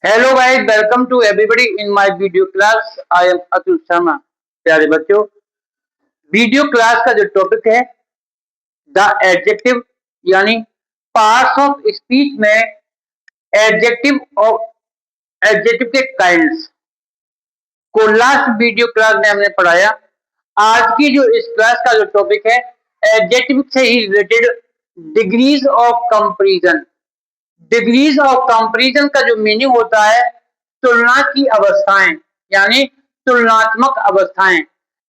Hello guys, welcome to everybody in my video class. I am Atul Sharma. प्यारे बच्चों, video class का जो topic है द एडजेक्टिव, यानी पार्ट्स ऑफ स्पीच में एडजेक्टिव और एडजेक्टिव के काइंड्स को लास्ट वीडियो क्लास में हमने पढ़ाया। आज की जो इस क्लास का जो टॉपिक है एडजेक्टिव से ही related degrees of comparison. Degrees of comparison का जो मीनिंग होता है तुलना की अवस्थाएं, यानी तुलनात्मक अवस्थाएं।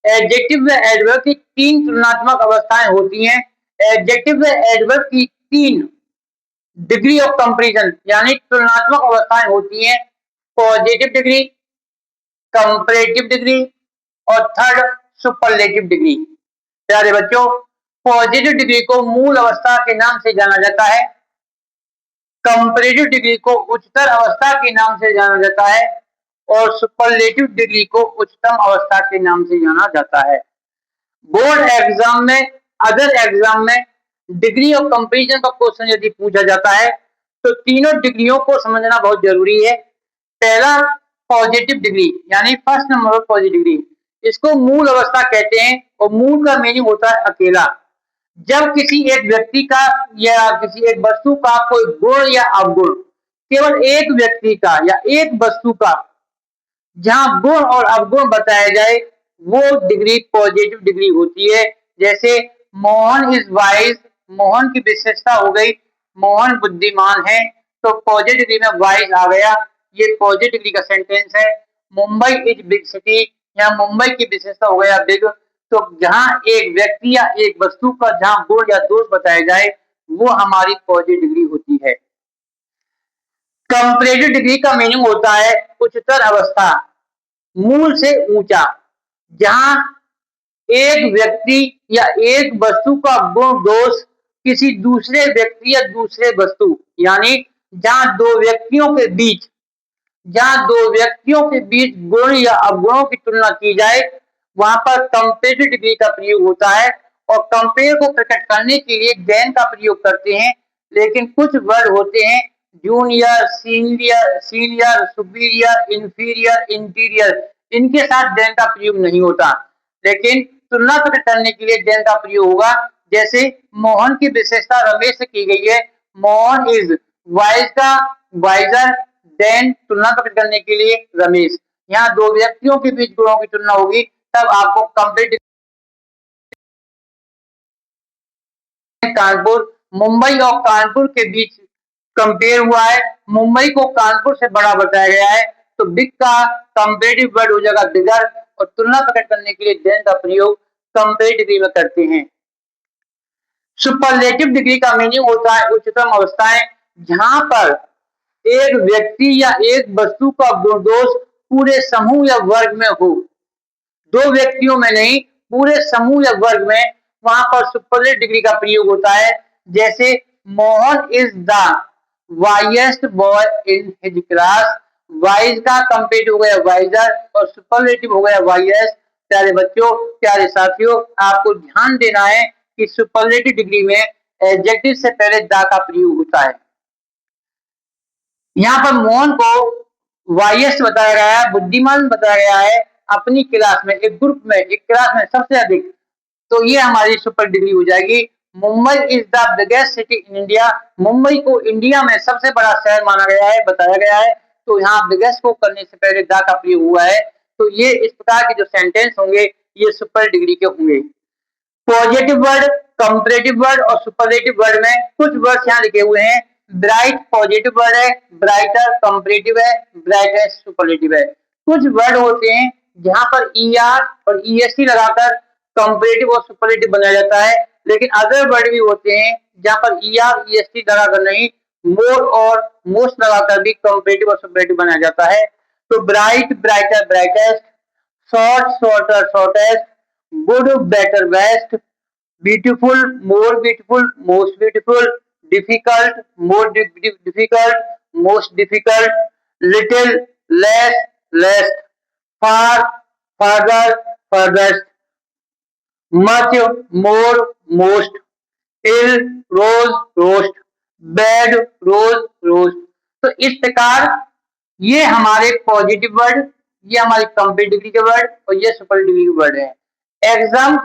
एडजेक्टिव व एडवर्ब की तीन तुलनात्मक अवस्थाएं होती हैं। एडजेक्टिव व एडवर्ब की तीन डिग्री ऑफ कंपैरिजन यानी तुलनात्मक अवस्थाएं होती हैं। पॉजिटिव डिग्री, कंपैरेटिव डिग्री और थर्ड सुपरलेटिव डिग्री। प्यारे बच्चों, पॉजिटिव डिग्री को मूल अवस्था के नाम से जाना जाता है, कंपैरेटिव डिग्री को उच्चतर अवस्था के नाम से जाना जाता है और सुपरलेटिव डिग्री को उच्चतम अवस्था के नाम से जाना जाता है। बोर्ड एग्जाम में, अदर एग्जाम में डिग्री ऑफ कंपैरिजन का क्वेश्चन यदि पूछा जाता है तो तीनों डिग्रियों को समझना बहुत जरूरी है। पहला पॉजिटिव डिग्री यानी फर्स्ट नंबर पॉजिटिव डिग्री, इसको मूल अवस्था कहते हैं और मूल का मीनिंग होता है अकेला। जब किसी एक व्यक्ति का या किसी एक वस्तु का कोई गुण या अवगुण केवल एक व्यक्ति का या एक वस्तु का जहां गुण और अवगुण बताया जाए वो डिग्री पॉजिटिव डिग्री होती है। जैसे मोहन इज वाइज, मोहन की विशेषता हो गई मोहन बुद्धिमान है, तो पॉजिटिव डिग्री में वाइज आ गया। ये पॉजिटिव डिग्री का सेंटेंस है। मुंबई इज बिग सिटी, या मुंबई की विशेषता हो गया बिग। तो जहां एक व्यक्ति या एक वस्तु का जहां गुण या दोष बताया जाए वो हमारी पॉजिटिव डिग्री होती है। कंपैरेटिव डिग्री का मीनिंग होता है उच्चतर अवस्था, मूल से ऊंचा, जहां एक व्यक्ति या एक वस्तु का गुण दोष किसी दूसरे व्यक्ति या दूसरे वस्तु, यानी जहां दो व्यक्तियों के बीच गुण या अवगुणों की तुलना की जाए वहां पर कंपैरेटिव डिग्री का प्रयोग होता है। और कंपेयर को प्रकट करने के लिए देन का प्रयोग करते हैं, लेकिन कुछ वर्ड होते हैं junior, senior, superior, inferior, interior, इनके साथ देन का प्रयोग नहीं होता, लेकिन तुलना प्रकट करने के लिए देन का प्रयोग होगा। जैसे मोहन की विशेषता रमेश से की गई है, मोहन इज वाइज का वाइजर, देन तुलना प्रकट करने के लिए रमेश। यहाँ दो व्यक्तियों के बीच गुणों की तुलना होगी तब आपको कंप्लीट। कानपुर, मुंबई और कानपुर के बीच कंपेयर हुआ है, मुंबई को कानपुर से बड़ा बताया गया है, तो बिग का कंपेरेटिव वर्ड हो जाएगा बिगर। और तुलना प्रकट करने के लिए देन का प्रयोग कंपेरेटिव डिग्री में करते हैं। सुपरलेटिव डिग्री का मीनिंग होता है उच्चतम अवस्थाएं, जहां पर एक व्यक्ति या एक वस्तु का गुण दोष पूरे समूह या वर्ग में हो, दो व्यक्तियों में नहीं पूरे समूह या वर्ग में, वहां पर सुपरलेटिव डिग्री का प्रयोग होता है। जैसे Mohan is the wisest boy in his class, wise का कंपेरेटिव हो गया वाइजर और सुपरलेटिव हो गया वाइएस्ट। प्यारे बच्चों, प्यारे साथियों, आपको ध्यान देना है कि सुपरलेटिव डिग्री में एडजेक्टिव से पहले द का प्रयोग होता है। यहाँ पर मोहन को वाइएस्ट बताया गया है, बुद्धिमान बताया गया है अपनी क्लास में, एक ग्रुप में, एक क्लास में सबसे अधिक, तो ये हमारी सुपर डिग्री हो जाएगी। Mumbai is the biggest city in India, Mumbai को इंडिया में सबसे बड़ा शहर माना गया है, बताया गया है, तो यहाँ बिगेस्ट को करने से पहले द का प्रयोग हुआ है। तो ये इस प्रकार के जो सेंटेंस होंगे ये सुपर डिग्री के होंगे। पॉजिटिव वर्ड, कंपैरेटिव वर्ड और सुपरलेटिव वर्ड में कुछ वर्ड्स यहाँ लिखे हुए हैं। ब्राइट पॉजिटिव वर्ड है, ब्राइटर कंपैरेटिव है, ब्राइटेस्ट सुपरलेटिव है। कुछ वर्ड होते हैं जहां पर ईआर और ईएसटी लगाकर कंपैरेटिव और सुपरलेटिव बनाया जाता है, लेकिन अदर वर्ड भी होते हैं जहां पर ईआर ईएसटी लगाकर नहीं, मोर और मोस्ट लगाकर भी कंपैरेटिव और सुपरलेटिव बनाया जाता है। तो bright brighter brightest, short shorter shortest, good better best, beautiful more beautiful most beautiful, difficult more difficult most difficult, little less less, far farther furthest, much more most, ill rose roast, bad rose roast। तो इस प्रकार ये हमारे positive word, ये हमारी complete degree के word और ये सुपर डिग्री के वर्ड है। एग्जाम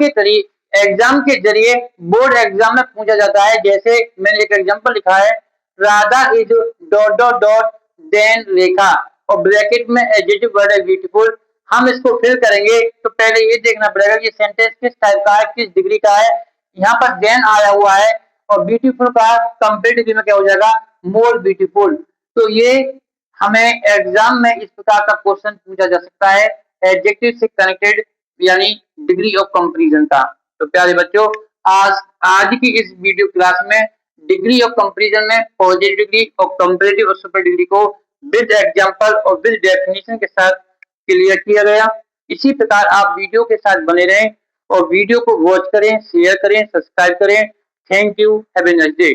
के जरिए बोर्ड एग्जाम में पूछा जाता है। जैसे मैंने एक एग्जांपल लिखा है, Radha is dot dot dot than Rekha, और ब्रैकेट में एडजेक्टिव वर्ड है ब्यूटीफुल। हम इसको फिल करेंगे तो पहले ये देखना पड़ेगा कि सेंटेंस किस टाइप का है, किस डिग्री का है। यहाँ पर देन आया हुआ है और ब्यूटीफुल का कंप्लीट डिग्री में क्या हो जाएगा, मोर ब्यूटीफुल। तो ये हमें एग्जाम में इस प्रकार का क्वेश्चन पूछा जा सकता है, एडजेक्टिव से कनेक्टेड यानी डिग्री ऑफ कंपैरिजन का। तो प्यारे बच्चों, आज की इस वीडियो क्लास में डिग्री ऑफ कंपैरिजन में पॉजिटिव डिग्री और कंपैरेटिव और सुपर डिग्री को विद एग्जांपल और विद डेफिनेशन के साथ क्लियर किया गया। इसी प्रकार आप वीडियो के साथ बने रहें और वीडियो को वॉच करें, शेयर करें, सब्सक्राइब करें। Thank you, have a nice day.